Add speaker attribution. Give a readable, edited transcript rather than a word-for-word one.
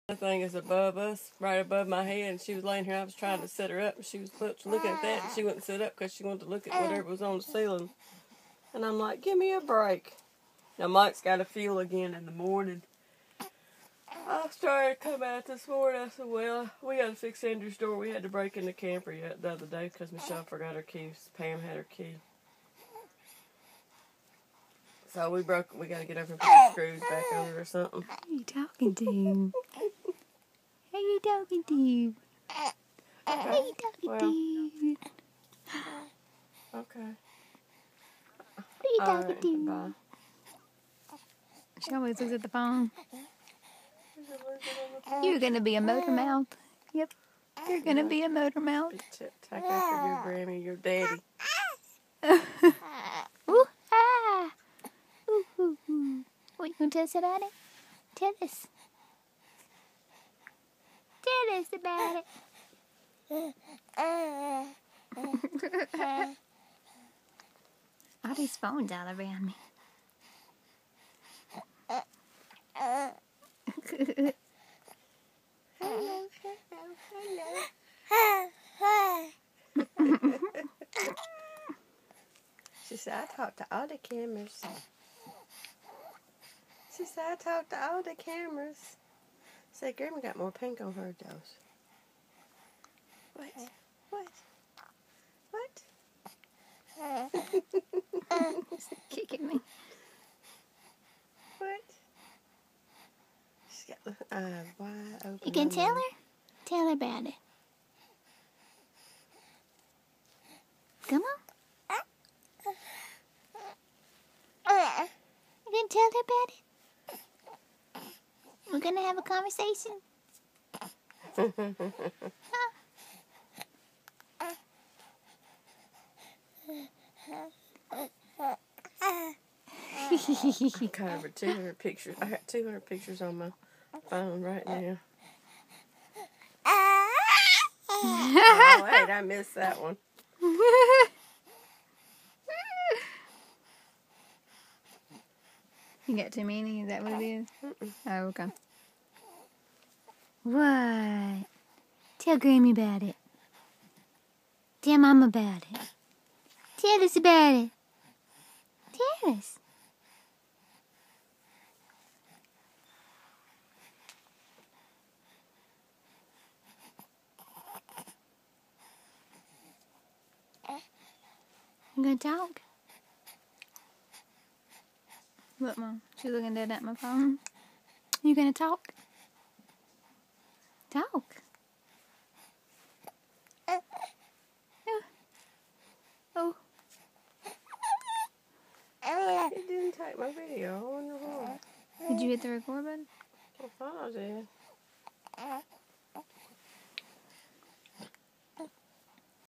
Speaker 1: The thing is above us, right above my head, and she was laying here. I was trying to sit her up, and she was looking at that, and she wouldn't sit up because she wanted to look at whatever was on the ceiling. And I'm like, give me a break. Now Mike's got to feel again in the morning. I started to come out this morning. I said, well, we got to fix Andrew's door. We had to break in the camper the other day because Michelle forgot her keys. Pam had her key. So we got to get over and put the screws back on it or something.
Speaker 2: Who are you talking to? Who are you talking to? Who are you talking to?
Speaker 1: Okay.
Speaker 2: Who are you talking to?
Speaker 1: Bye.
Speaker 2: She always looks at the phone. You're going to be a motor mouth. Yep. You're going to be a motor mouth.
Speaker 1: Take after your Grammy, your daddy.
Speaker 2: Ooh, ah. Ooh, ooh, ooh. What, you going to tell us about it? Tell us. Tell us about it. All these phones all around me.
Speaker 1: She said, I talked to all the cameras. She said, I talked to all the cameras. Said, Grandma got more pink on her dose. What?
Speaker 2: Kicking me.
Speaker 1: What? She's got the eyes wide open.
Speaker 2: You can tell her? Tell her about it. Come on. You can tell her about it? We're going to have a conversation? Huh?
Speaker 1: I got over 200 pictures. I got 200 pictures on my phone right now. Oh, wait, I missed that one.
Speaker 2: You got too many? Is that what it is? Oh, okay. What? Tell Grammy about it. Tell Mama about it. Tell us about it. Tell us. You gonna talk? Look, Mom. She's looking dead at my phone. You gonna talk? Talk. Oh.
Speaker 1: It didn't take my video. I wonder why.
Speaker 2: Did you hit the record button?
Speaker 1: I thought I did.